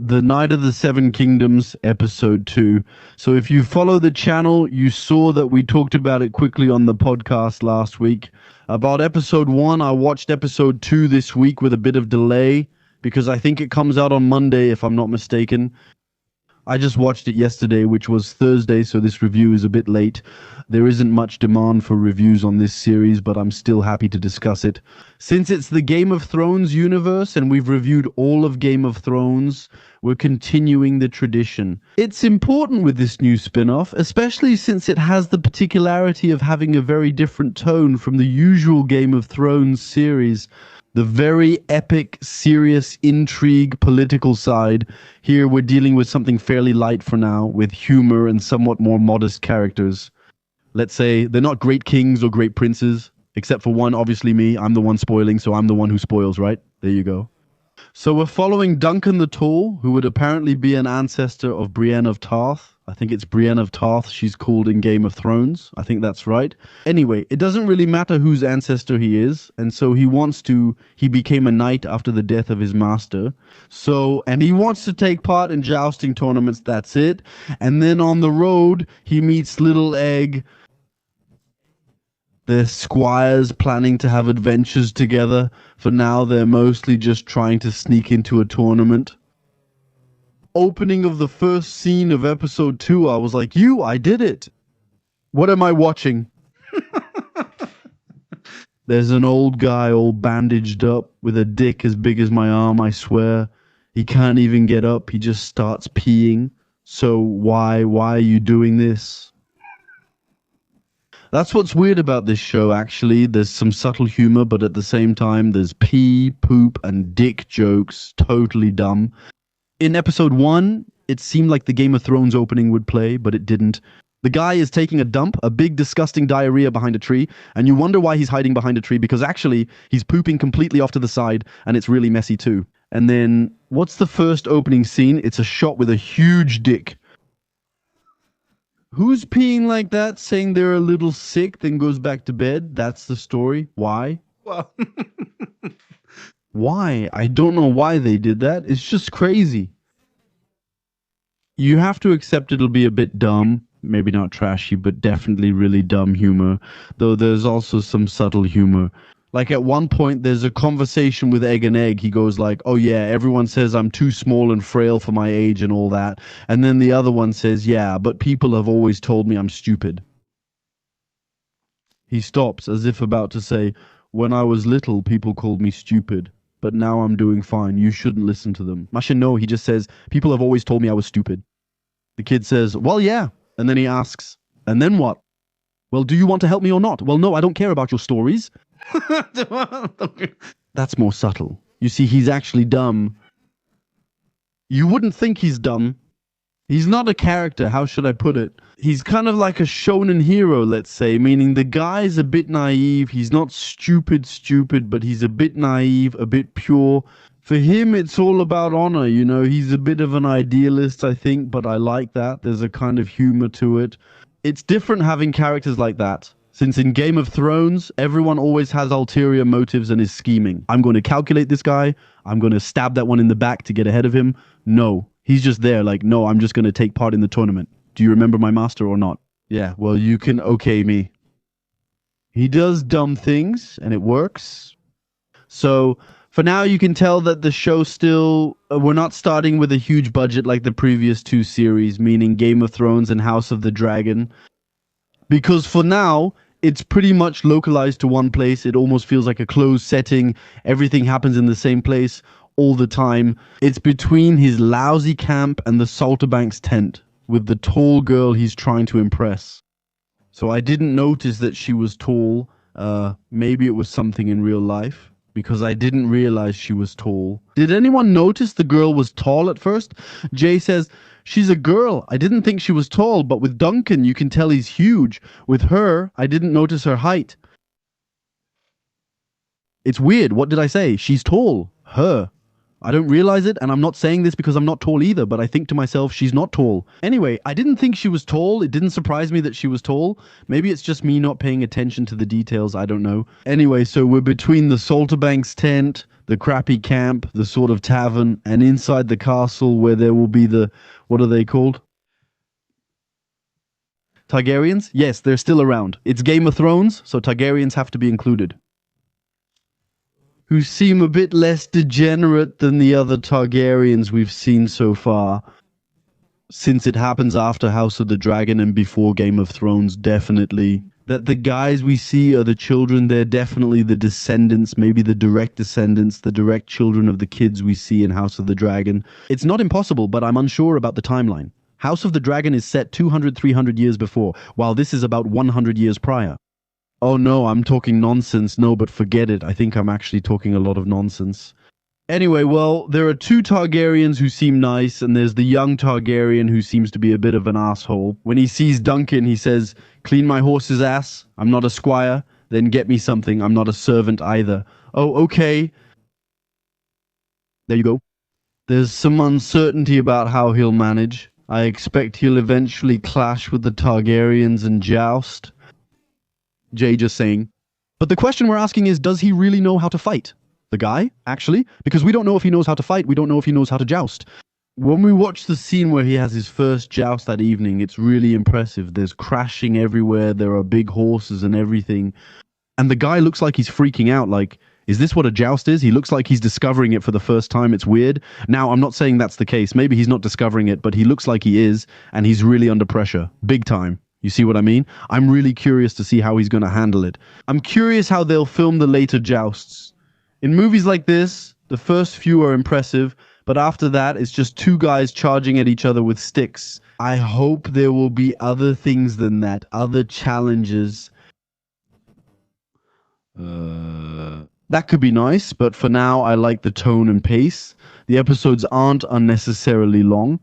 The Night of the Seven Kingdoms, Episode 2. So, if you follow the channel, you saw that we talked about it quickly on the podcast last week. About Episode 1, I watched Episode 2 this week with a bit of delay because I think it comes out on Monday, if I'm not mistaken. I just watched it yesterday, which was Thursday, so this review is a bit late. There isn't much demand for reviews on this series, but I'm still happy to discuss it. Since it's the Game of Thrones universe, and we've reviewed all of Game of Thrones, we're continuing the tradition. It's important with this new spin-off, especially since it has the particularity of having a very different tone from the usual Game of Thrones series. The very epic, serious, intrigue, political side. Here we're dealing with something fairly light for now, with humor and somewhat more modest characters. Let's say they're not great kings or great princes, except for one, obviously me. I'm the one spoiling, so I'm the one who spoils, right? There you go. So we're following Duncan the Tall, who would apparently be an ancestor of Brienne of Tarth. I think it's Brienne of Tarth she's called in Game of Thrones. I think that's right. Anyway, it doesn't really matter whose ancestor he is, and so he became a knight after the death of his master. And he wants to take part in jousting tournaments, that's it. And then on the road, he meets Little Egg. They're squires planning to have adventures together. For now, they're mostly just trying to sneak into a tournament. Opening of the first scene of episode 2, I was like, I did it. What am I watching? There's an old guy all bandaged up with a dick as big as my arm, I swear. He can't even get up. He just starts peeing. So why are you doing this? That's what's weird about this show, actually. There's some subtle humor, but at the same time, there's pee, poop, and dick jokes. Totally dumb. In episode 1, it seemed like the Game of Thrones opening would play, but it didn't. The guy is taking a dump, a big disgusting diarrhea behind a tree, and you wonder why he's hiding behind a tree, because actually, he's pooping completely off to the side, and it's really messy too. And then, what's the first opening scene? It's a shot with a huge dick. Who's peeing like that, saying they're a little sick, then goes back to bed? That's the story. Why? Well, Why? I don't know why they did that. It's just crazy. You have to accept it'll be a bit dumb. Maybe not trashy, but definitely really dumb humor. Though there's also some subtle humor. Like at one point, there's a conversation with Egg and Egg. He goes like, oh yeah, everyone says I'm too small and frail for my age and all that. And then the other one says, yeah, but people have always told me I'm stupid. He stops as if about to say, when I was little, people called me stupid. But now I'm doing fine. You shouldn't listen to them. Masha, no, he just says, people have always told me I was stupid. The kid says, well, yeah. And then he asks, and then what? Well, do you want to help me or not? Well, no, I don't care about your stories. That's more subtle. You see, he's actually dumb. You wouldn't think he's dumb. He's not a character, how should I put it? He's kind of like a shonen hero, let's say, meaning the guy's a bit naive. He's not stupid, but he's a bit naive, a bit pure. For him, it's all about honor, you know. He's a bit of an idealist, I think, but I like that. There's a kind of humor to it. It's different having characters like that. Since in Game of Thrones, everyone always has ulterior motives and is scheming. I'm going to calculate this guy. I'm going to stab that one in the back to get ahead of him. No, he's just there like, no, I'm just going to take part in the tournament. Do you remember my master or not? Yeah, well, you can okay me. He does dumb things, and it works. So, for now, you can tell that the show still... we're not starting with a huge budget like the previous two series, meaning Game of Thrones and House of the Dragon. Because for now, it's pretty much localized to one place. It almost feels like a closed setting. Everything happens in the same place all the time. It's between his lousy camp and the Salterbank's tent, with the tall girl he's trying to impress. So I didn't notice that she was tall. Maybe it was something in real life, because I didn't realize she was tall. Did anyone notice the girl was tall at first? Jay says, she's a girl. I didn't think she was tall, but with Duncan, you can tell he's huge. With her, I didn't notice her height. It's weird. What did I say? She's tall. Her. I don't realize it, and I'm not saying this because I'm not tall either, but I think to myself, she's not tall. Anyway, I didn't think she was tall. It didn't surprise me that she was tall. Maybe it's just me not paying attention to the details. I don't know. Anyway, so we're between the Salterbank's tent, the crappy camp, the sort of tavern, and inside the castle where there will be the, what are they called? Targaryens? Yes, they're still around. It's Game of Thrones, so Targaryens have to be included. Who seem a bit less degenerate than the other Targaryens we've seen so far. Since it happens after House of the Dragon and before Game of Thrones, definitely. That the guys we see are the children, they're definitely the descendants, maybe the direct descendants, the direct children of the kids we see in House of the Dragon. It's not impossible, but I'm unsure about the timeline. House of the Dragon is set 200, 300 years before, while this is about 100 years prior. Oh no, I'm talking nonsense. No, but forget it. I think I'm actually talking a lot of nonsense. Anyway, well, there are two Targaryens who seem nice, and there's the young Targaryen who seems to be a bit of an asshole. When he sees Duncan, he says, "Clean my horse's ass. I'm not a squire. Then get me something. I'm not a servant either." Oh, okay. There you go. There's some uncertainty about how he'll manage. I expect he'll eventually clash with the Targaryens and joust. Jay just saying. But the question we're asking is, does he really know how to fight? The guy, actually? Because we don't know if he knows how to fight, we don't know if he knows how to joust. When we watch the scene where he has his first joust that evening, it's really impressive. There's crashing everywhere, there are big horses and everything. And the guy looks like he's freaking out, like, is this what a joust is? He looks like he's discovering it for the first time, it's weird. Now, I'm not saying that's the case, maybe he's not discovering it, but he looks like he is, and he's really under pressure. Big time. You see what I mean? I'm really curious to see how he's going to handle it. I'm curious how they'll film the later jousts. In movies like this, the first few are impressive, but after that, it's just two guys charging at each other with sticks. I hope there will be other things than that, other challenges. That could be nice, but for now, I like the tone and pace. The episodes aren't unnecessarily long.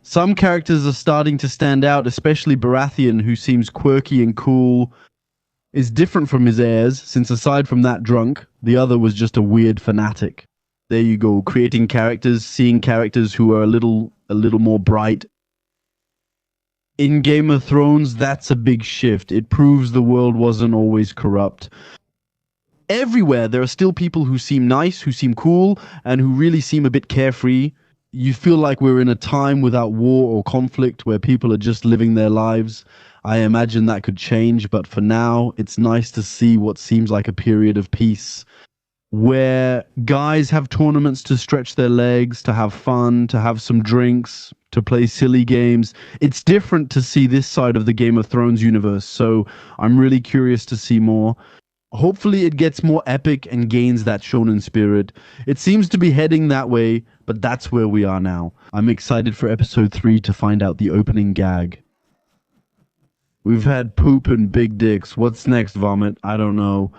Some characters are starting to stand out, especially Baratheon, who seems quirky and cool, is different from his heirs, since aside from that drunk, the other was just a weird fanatic. There you go, creating characters, seeing characters who are a little more bright. In Game of Thrones, that's a big shift. It proves the world wasn't always corrupt. Everywhere, there are still people who seem nice, who seem cool, and who really seem a bit carefree. You feel like we're in a time without war or conflict where people are just living their lives. I imagine that could change, but for now, it's nice to see what seems like a period of peace, where guys have tournaments to stretch their legs, to have fun, to have some drinks, to play silly games. It's different to see this side of the Game of Thrones universe, so I'm really curious to see more. Hopefully it gets more epic and gains that shonen spirit. It seems to be heading that way, but that's where we are now. I'm excited for episode 3 to find out the opening gag. We've had poop and big dicks. What's next, Vomit? I don't know.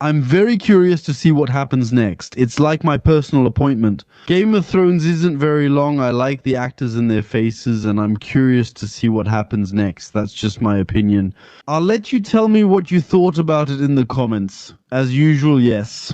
I'm very curious to see what happens next. It's like my personal appointment. Game of Thrones isn't very long. I like the actors and their faces, and I'm curious to see what happens next. That's just my opinion. I'll let you tell me what you thought about it in the comments. As usual, yes.